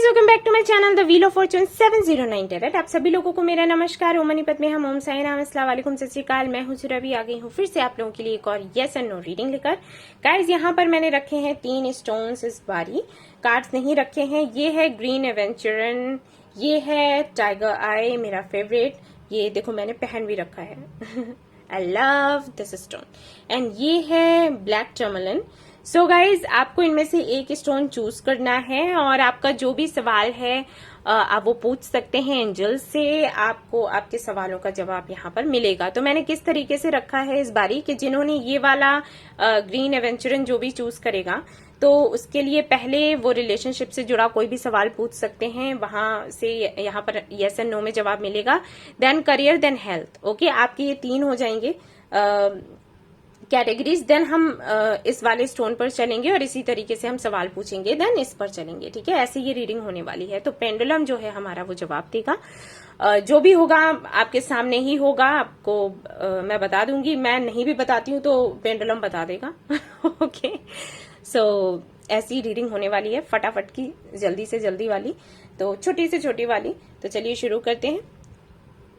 Guys welcome back to my channel the wheel of fortune 709 tarot. आप सभी लोगों को मेरा नमस्कार। ओम मनीपत में हम ओम साई राम अस्सलाम वालेकुम सत श्री अकाल। मैं हूं सुरभि, आ गई हूं फिर से आप लोगों के लिए एक और यस एंड नो रीडिंग लेकर। गाइज यहाँ पर मैंने रखे हैं 3 स्टोन्स इस बारी, कार्ड्स नहीं रखे हैं। ये है ग्रीन एवेंचरन, ये है टाइगर आई मेरा फेवरेट, ये देखो मैंने पहन भी रखा है I love this stone, and ये है ब्लैक टर्मलन। सो गाइज आपको इनमें से एक स्टोन चूज करना है और आपका जो भी सवाल है आप वो पूछ सकते हैं एंजल से। आपको आपके सवालों का जवाब यहाँ पर मिलेगा। तो मैंने किस तरीके से रखा है इस बारी कि जिन्होंने ये वाला ग्रीन एवेंचरन जो भी चूज करेगा तो उसके लिए पहले वो रिलेशनशिप से जुड़ा कोई भी सवाल पूछ सकते हैं, वहां से यहाँ पर यस एंड नो में जवाब मिलेगा। Then career, then health. Okay, आपके ये 3 हो जाएंगे कैटेगरीज। देन हम इस वाले स्टोन पर चलेंगे और इसी तरीके से हम सवाल पूछेंगे, देन इस पर चलेंगे। ठीक है, ऐसे ये रीडिंग होने वाली है। तो पेंडुलम जो है हमारा वो जवाब देगा। जो भी होगा आपके सामने ही होगा, आपको मैं बता दूंगी। मैं नहीं भी बताती हूँ तो पेंडुलम बता देगा ओके, सो ऐसी रीडिंग होने वाली है, फटाफट की, जल्दी से जल्दी वाली, तो छोटी से छोटी वाली। तो चलिए शुरू करते हैं।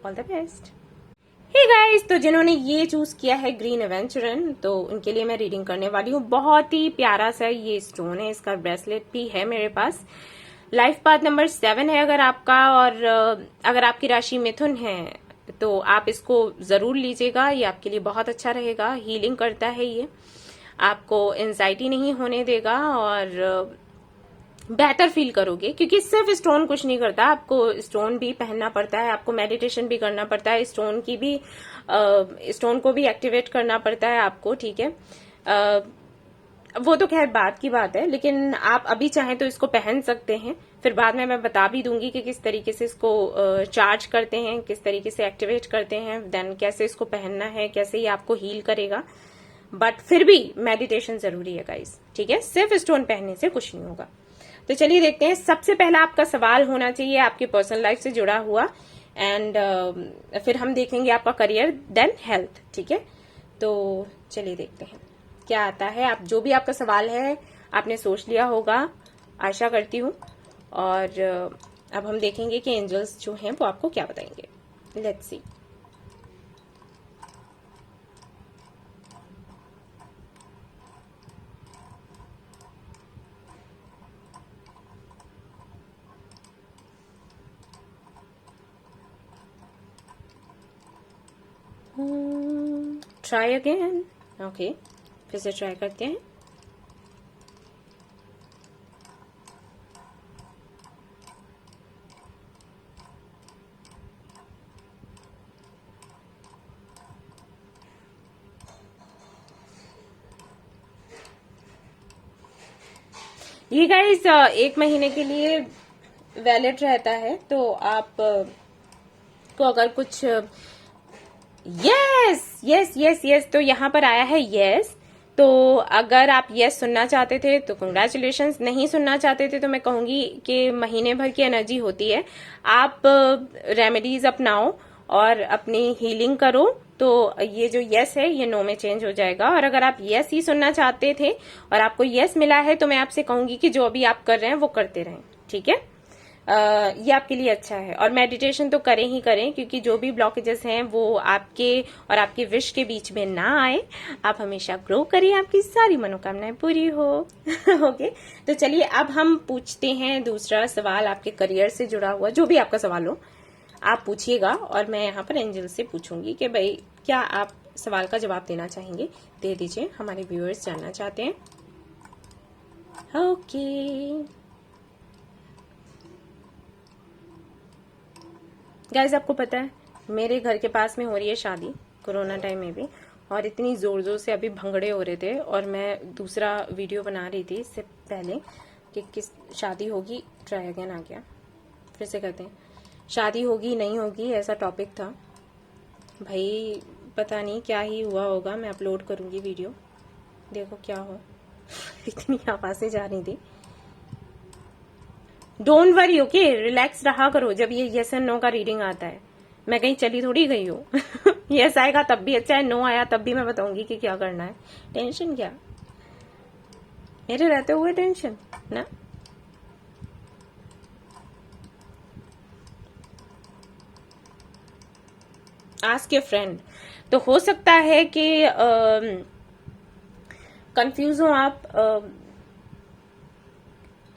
All the best. Hey guys, तो जिन्होंने ये चूज किया है ग्रीन एवेंचरन, तो उनके लिए मैं रीडिंग करने वाली हूँ। बहुत ही प्यारा सा ये स्टोन है, इसका ब्रेसलेट भी है मेरे पास। लाइफ पाथ नंबर 7 है अगर आपका, और अगर आपकी राशि मिथुन है तो आप इसको जरूर लीजिएगा, ये आपके लिए बहुत अच्छा रहेगा। हीलिंग करता है ये, आपको एंजाइटी नहीं होने देगा और बेहतर फील करोगे, क्योंकि सिर्फ स्टोन कुछ नहीं करता, आपको स्टोन भी पहनना पड़ता है, आपको मेडिटेशन भी करना पड़ता है, स्टोन की भी स्टोन को भी एक्टिवेट करना पड़ता है आपको। ठीक है, वो तो खैर बात की बात है, लेकिन आप अभी चाहें तो इसको पहन सकते हैं। फिर बाद में मैं बता भी दूंगी कि किस तरीके से इसको चार्ज करते हैं, किस तरीके से एक्टिवेट करते हैं, देन कैसे इसको पहनना है, कैसे ये आपको हील करेगा। बट फिर भी मेडिटेशन जरूरी है गाइस। ठीक है, सिर्फ स्टोन पहनने से कुछ नहीं होगा। तो चलिए देखते हैं। सबसे पहला आपका सवाल होना चाहिए आपकी पर्सनल लाइफ से जुड़ा हुआ, एंड फिर हम देखेंगे आपका करियर, देन हेल्थ। ठीक है, तो चलिए देखते हैं क्या आता है। आप जो भी आपका सवाल है आपने सोच लिया होगा, आशा करती हूँ। और अब हम देखेंगे कि एंजल्स जो हैं वो आपको क्या बताएंगे। Let's see. Try again. Okay, फिर से ट्राई करते हैं। ये गाइस 1 महीने के लिए वैलिड रहता है, तो आप को अगर कुछ यस यस यस यस, तो यहाँ पर आया है यस। तो अगर आप यस सुनना चाहते थे तो कंग्रेचुलेशंस, नहीं सुनना चाहते थे तो मैं कहूंगी कि महीने भर की एनर्जी होती है, आप रेमेडीज अपनाओ और अपनी हीलिंग करो, तो ये जो यस है ये नो में चेंज हो जाएगा। और अगर आप यस ही सुनना चाहते थे और आपको यस मिला है तो मैं आपसे कहूंगी कि जो अभी आप कर रहे हैं वो करते रहें। ठीक है, ये आपके लिए अच्छा है। और मेडिटेशन तो करें ही करें, क्योंकि जो भी ब्लॉकेजेस हैं वो आपके और आपके विश के बीच में ना आए। आप हमेशा ग्रो करिए, आपकी सारी मनोकामनाएं पूरी हो ओके, तो चलिए अब हम पूछते हैं दूसरा सवाल आपके करियर से जुड़ा हुआ। जो भी आपका सवाल हो आप पूछिएगा और मैं यहाँ पर एंजल से पूछूंगी कि भाई क्या आप सवाल का जवाब देना चाहेंगे। दे दीजिए, हमारे व्यूअर्स जानना चाहते हैं। ओके गाइज, आपको पता है मेरे घर के पास में हो रही है शादी, कोरोना टाइम में भी, और इतनी जोर जोर से अभी भंगड़े हो रहे थे। और मैं दूसरा वीडियो बना रही थी इससे पहले कि किस शादी होगी, ट्राई अगेन आ गया, फिर से करते हैं, शादी होगी नहीं होगी, ऐसा टॉपिक था भाई। पता नहीं क्या ही हुआ होगा, मैं अपलोड करूंगी वीडियो, देखो क्या हो इतनी आवाजें जा रही थी। डोंट वरी, ओके, रिलैक्स रहा करो जब ये यस एंड नो का रीडिंग आता है। मैं कहीं चली थोड़ी गई हूँ यस आएगा तब भी अच्छा है, नो आया तब भी मैं बताऊंगी कि क्या करना है। टेंशन क्या, मेरे रहते हुए टेंशन ना। Ask your friend. तो हो सकता है कि कंफ्यूज हो आप,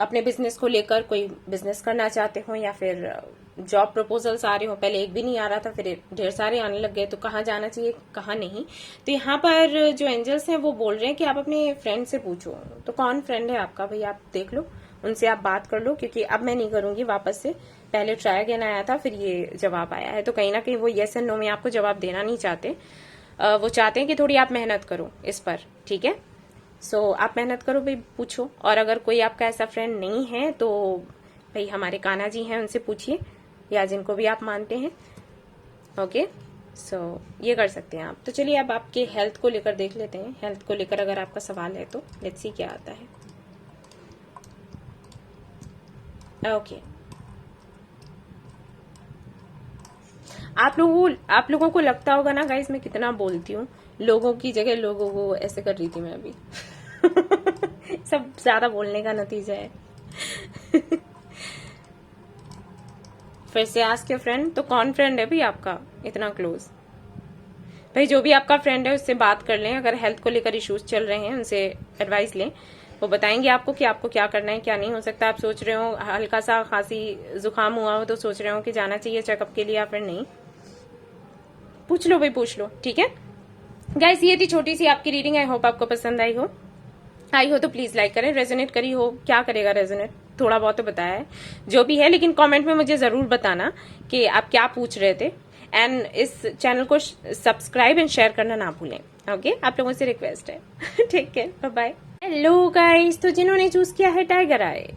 अपने बिजनेस को लेकर, कोई बिजनेस करना चाहते हो या फिर जॉब प्रपोजल्स आ रहे हो। पहले एक भी नहीं आ रहा था, फिर ढेर सारे आने लग गए, तो कहाँ जाना चाहिए कहाँ नहीं। तो यहाँ पर जो एंजल्स हैं वो बोल रहे हैं कि आप अपने फ्रेंड से पूछो। तो कौन फ्रेंड है आपका भाई, आप देख लो, उनसे आप बात कर लो, क्योंकि अब मैं नहीं करूंगी वापस से। पहले ट्राई अगेन आया था, फिर ये जवाब आया है। तो कहीं ना कहीं वो येस एंड नो में आपको जवाब देना नहीं चाहते। वो चाहते हैं कि थोड़ी आप मेहनत करो इस पर, ठीक है। सो आप मेहनत करो भाई, पूछो। और अगर कोई आपका ऐसा फ्रेंड नहीं है तो भाई हमारे कान्हा जी हैं, उनसे पूछिए, या जिनको भी आप मानते हैं। ओके, सो ये कर सकते हैं आप। तो चलिए अब आपके हेल्थ को लेकर देख लेते हैं। हेल्थ को लेकर अगर आपका सवाल है तो लेट्स सी क्या आता है। ओके, आप लोगों को लगता होगा ना गाइस मैं कितना बोलती हूँ, लोगों की जगह लोगों को ऐसे कर रही थी मैं अभी। सब ज्यादा बोलने का नतीजा है। फिर से आस्क योर फ्रेंड। तो कौन फ्रेंड है भाई आपका इतना क्लोज? भाई जो भी आपका फ्रेंड है उससे बात कर लें। अगर हेल्थ को लेकर इश्यूज चल रहे हैं उनसे एडवाइस लें, वो बताएंगे आपको कि आपको क्या करना है क्या नहीं। हो सकता है आप सोच रहे हो हल्का सा खांसी जुकाम हुआ हो, तो सोच रहे हो कि जाना चाहिए चेकअप के लिए या फिर नहीं। पूछ लो भाई, पूछ लो, ठीक है गाइस। ये थी छोटी सी आपकी रीडिंग। आई होप आपको पसंद आई हो तो प्लीज लाइक करें। रेजोनेट करी हो, क्या करेगा रेजोनेट, थोड़ा बहुत तो बताया है जो भी है, लेकिन कमेंट में मुझे जरूर बताना कि आप क्या पूछ रहे थे। एंड इस चैनल को सब्सक्राइब एंड शेयर करना ना भूलें। ओके, आप लोगों से रिक्वेस्ट है। ठीक है, बाय बाय। हेलो गाइस, तो जिन्होंने चूज किया है टाइगर आई,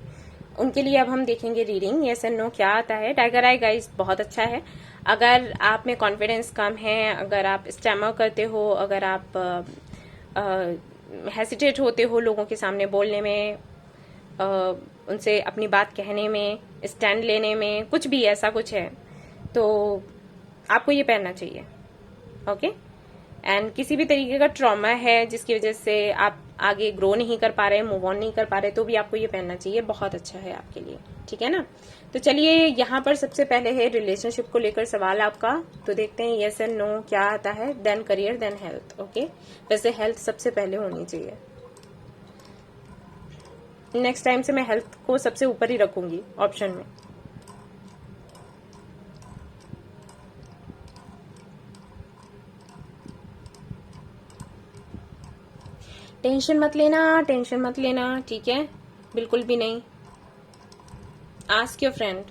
उनके लिए अब हम देखेंगे रीडिंग यस एंड नो क्या आता है। टाइगर आई गाइस बहुत अच्छा है। अगर आप में कॉन्फिडेंस कम है, अगर आप स्टैमर करते हो, अगर आप हेसिटेट होते हो लोगों के सामने बोलने में, उनसे अपनी बात कहने में, स्टैंड लेने में, कुछ भी ऐसा कुछ है, तो आपको ये पहनना चाहिए। ओके, एंड किसी भी तरीके का ट्रॉमा है जिसकी वजह से आप आगे ग्रो नहीं कर पा रहे, मूव ऑन नहीं कर पा रहे, तो भी आपको ये पहनना चाहिए। बहुत अच्छा है आपके लिए, ठीक है ना। तो चलिए यहाँ पर सबसे पहले है रिलेशनशिप को लेकर सवाल आपका। तो देखते हैं यस एंड नो क्या आता है। Then career, then health. Okay, वैसे हेल्थ सबसे पहले होनी चाहिए। नेक्स्ट टाइम से मैं हेल्थ को सबसे ऊपर ही रखूंगी ऑप्शन में। टेंशन मत लेना, टेंशन मत लेना, ठीक है, बिल्कुल भी नहीं। Ask your friend.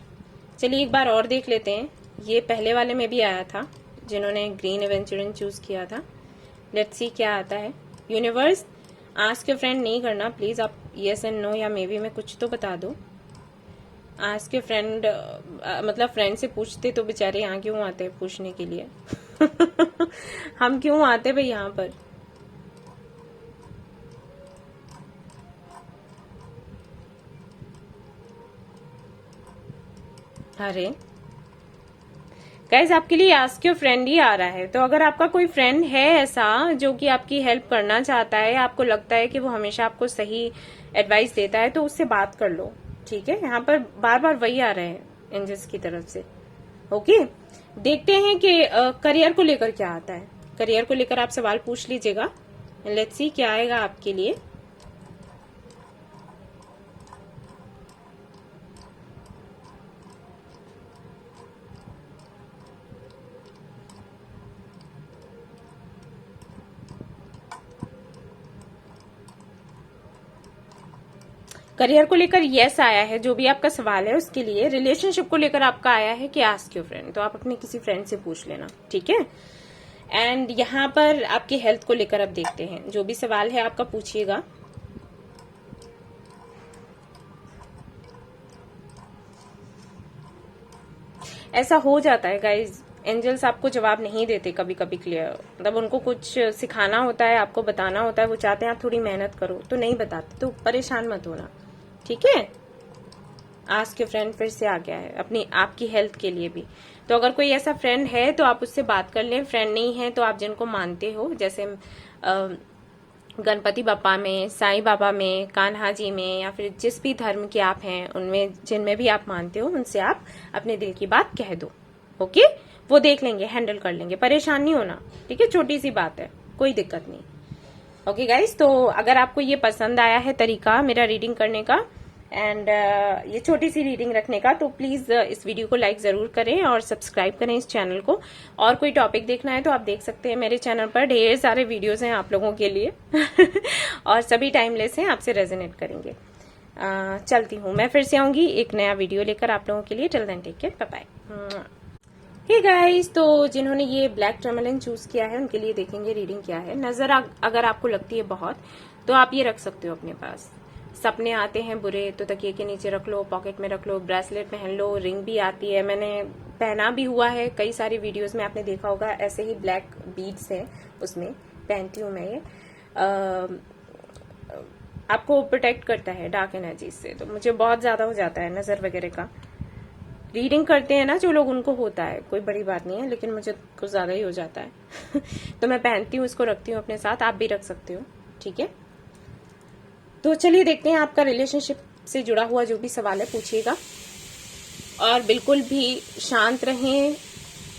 चलिए एक बार और देख लेते हैं। ये पहले वाले में भी आया था जिन्होंने ग्रीन एवेंचुरन चूज किया था। लेट्स सी क्या आता है। यूनिवर्स, आस्क योर फ्रेंड नहीं करना प्लीज, आप यस एंड नो या मे बी में कुछ तो बता दो। आस्क योर फ्रेंड, मतलब फ्रेंड से पूछते तो बेचारे यहाँ क्यों आते हैं पूछने के लिए। हम क्यों आते भाई यहाँ पर। अरे गाइज, आपके लिए आस्क योर फ्रेंड ही आ रहा है। तो अगर आपका कोई फ्रेंड है ऐसा जो कि आपकी हेल्प करना चाहता है, आपको लगता है कि वो हमेशा आपको सही एडवाइस देता है, तो उससे बात कर लो, ठीक है। यहाँ पर बार बार वही आ रहे हैं एंजल्स की तरफ से। ओके, देखते हैं कि करियर को लेकर क्या आता है। करियर को लेकर आप सवाल पूछ लीजिएगा। लेट्स सी क्या आएगा आपके लिए। करियर को लेकर यस आया है, जो भी आपका सवाल है उसके लिए। रिलेशनशिप को लेकर आपका आया है कि आस्क योर फ्रेंड, तो आप अपने किसी फ्रेंड से पूछ लेना, ठीक है। एंड यहाँ पर आपकी हेल्थ को लेकर अब देखते हैं। जो भी सवाल है आपका पूछिएगा। ऐसा हो जाता है गाइज, एंजल्स आपको जवाब नहीं देते कभी कभी क्लियर। मतलब उनको कुछ सिखाना होता है, आपको बताना होता है, वो चाहते हैं आप थोड़ी मेहनत करो, तो नहीं बताते। तो परेशान मत होना, ठीक है। आस्क योर फ्रेंड फिर से आ गया है अपनी आपकी हेल्थ के लिए भी। तो अगर कोई ऐसा फ्रेंड है तो आप उससे बात कर लें। फ्रेंड नहीं है तो आप जिनको मानते हो, जैसे गणपति बापा में, साईं बाबा में, कान्हा जी में, या फिर जिस भी धर्म के आप हैं उनमें, जिनमें भी आप मानते हो, उनसे आप अपने दिल की बात कह दो। ओके, वो देख लेंगे, हैंडल कर लेंगे, परेशान नहीं होना, ठीक है। छोटी सी बात है, कोई दिक्कत नहीं। ओके गाइस, तो अगर आपको ये पसंद आया है तरीका मेरा रीडिंग करने का एंड ये छोटी सी रीडिंग रखने का, तो प्लीज इस वीडियो को लाइक जरूर करें और सब्सक्राइब करें इस चैनल को। और कोई टॉपिक देखना है तो आप देख सकते हैं मेरे चैनल पर, ढेर सारे वीडियोस हैं आप लोगों के लिए और सभी टाइमलेस हैं, आपसे रेजोनेट करेंगे। चलती हूँ, मैं फिर से आऊंगी एक नया वीडियो लेकर आप लोगों के लिए। Till then take care, bye bye. Hey guys, तो जिन्होंने ये ब्लैक टर्मलिन चूज किया है उनके लिए देखेंगे रीडिंग क्या है। नजर अगर आपको लगती है बहुत, तो आप ये रख सकते हो अपने पास। सपने आते हैं बुरे तो तकिए के नीचे रख लो, पॉकेट में रख लो, ब्रेसलेट पहन लो, रिंग भी आती है, मैंने पहना भी हुआ है कई सारी वीडियोस में, आपने देखा होगा। ऐसे ही ब्लैक बीड्स है, उसमें पहनती हूँ मैं ये। आपको प्रोटेक्ट करता है डार्क एनर्जी से। तो मुझे बहुत ज्यादा हो जाता है नजर वगैरह का, रीडिंग करते हैं ना जो लोग, उनको होता है, कोई बड़ी बात नहीं है, लेकिन मुझे कुछ ज्यादा ही हो जाता है तो मैं पहनती हूँ, इसको रखती हूँ अपने साथ, आप भी रख सकते हो, ठीक है। तो चलिए देखते हैं आपका रिलेशनशिप से जुड़ा हुआ जो भी सवाल है पूछिएगा, और बिल्कुल भी शांत रहें,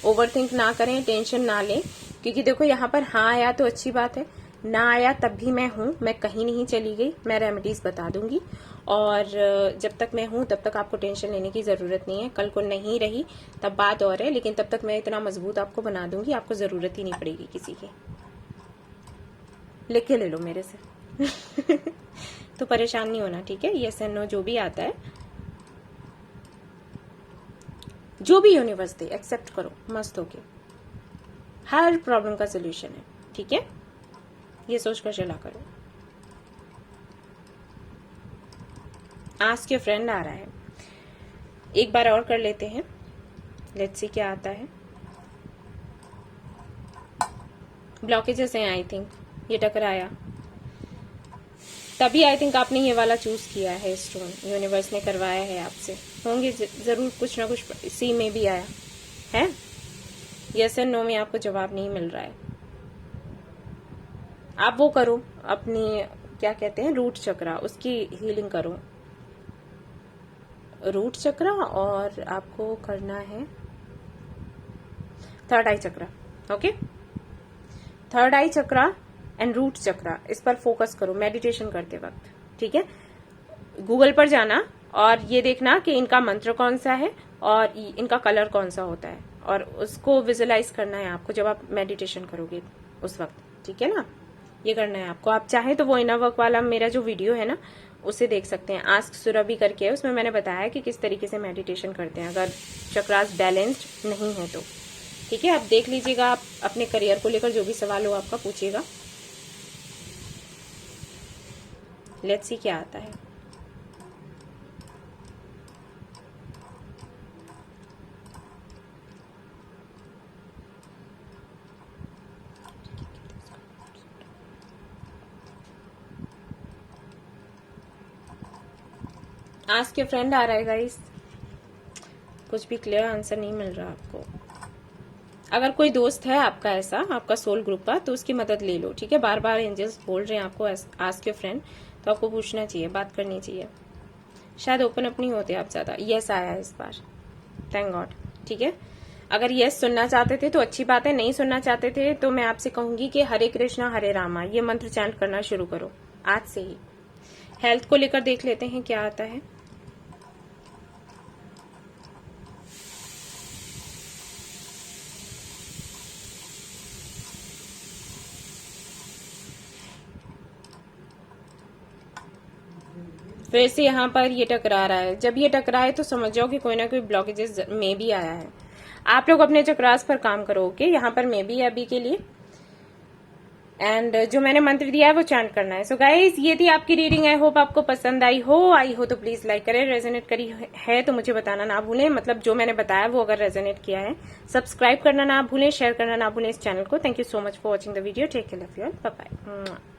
ओवरथिंक ना करें, टेंशन ना लें, क्योंकि देखो यहाँ पर हाँ आया तो अच्छी बात है, ना आया तब भी मैं हूं, मैं कहीं नहीं चली गई, मैं रेमेडीज बता दूंगी। और जब तक मैं हूं तब तक आपको टेंशन लेने की जरूरत नहीं है। कल को नहीं रही तब बात और है, लेकिन तब तक मैं इतना मजबूत आपको बना दूंगी, आपको जरूरत ही नहीं पड़ेगी किसी की। लिख के ले लो मेरे से तो परेशान नहीं होना, ठीक है। यस एंड नो जो भी आता है, जो भी यूनिवर्स दे एक्सेप्ट करो मस्त होके, हर प्रॉब्लम का सोल्यूशन है, ठीक है। ये सोचकर चला करो। आस्क योर फ्रेंड आ रहा है, एक बार और कर लेते हैं, लेट्स सी क्या आता है। ब्लॉकेजेस हैं आई थिंक, ये टकराया, तभी आई थिंक आपने ये वाला चूज किया है स्टोन, यूनिवर्स ने करवाया है आपसे, होंगे जरूर कुछ ना कुछ। सी में भी आया है, यस एंड नो में आपको जवाब नहीं मिल रहा है। आप वो करो अपनी, क्या कहते हैं, रूट चक्रा, उसकी हीलिंग करो, रूट चक्रा, और आपको करना है third eye chakra, okay. Third eye chakra and root chakra, इस पर फोकस करो मेडिटेशन करते वक्त, ठीक है। गूगल पर जाना और ये देखना कि इनका मंत्र कौन सा है और इनका कलर कौन सा होता है, और उसको विजुलाइज करना है आपको जब आप मेडिटेशन करोगे उस वक्त, ठीक है ना। ये करना है आपको। आप चाहें तो वो इनर वर्क वाला मेरा जो वीडियो है ना, उसे देख सकते हैं, आस्क सुरभि करके, उसमें मैंने बताया कि किस तरीके से मेडिटेशन करते हैं अगर चक्रास बैलेंस्ड नहीं है तो, ठीक है। आप देख लीजिएगा, आप अपने करियर को लेकर जो भी सवाल हो आपका पूछिएगा। लेट्स सी क्या आता है। आस्क योर फ्रेंड आ रहा है गाइस, कुछ भी क्लियर आंसर नहीं मिल रहा आपको। अगर कोई दोस्त है आपका ऐसा, आपका सोल ग्रुप का, तो उसकी मदद ले लो, ठीक है। बार बार एंजल्स बोल रहे हैं आपको आस्क योर फ्रेंड, तो आपको पूछना चाहिए, बात करनी चाहिए। शायद ओपन अप नहीं होते आप ज्यादा। यस आया इस बार, थैंक गॉड, ठीक है। अगर यस सुनना चाहते थे तो अच्छी बात है, नहीं सुनना चाहते थे तो मैं आपसे कहूंगी कि हरे कृष्णा हरे रामा ये मंत्र चैंट करना शुरू करो आज से ही। हेल्थ को लेकर देख लेते हैं क्या आता है। फिर से यहाँ पर ये टकरा रहा है। जब ये टकराए तो समझ जाओ कि कोई ना कोई ब्लॉकेजेस में भी आया है। आप लोग अपने चक्रास पर काम करो, ओके। यहाँ पर मे भी है अभी के लिए, एंड जो मैंने मंत्र दिया है वो चैंट करना है। सो गाइज, ये थी आपकी रीडिंग। आई होप आपको पसंद आई हो तो प्लीज लाइक करें, रेजोनेट करी है तो मुझे बताना ना भूलें, मतलब जो मैंने बताया वो अगर रेजोनेट किया है। सब्सक्राइब करना ना भूलें, शेयर करना ना भूलें इस चैनल को। Thank you so much for watching the video. Take care, love you all, bye bye.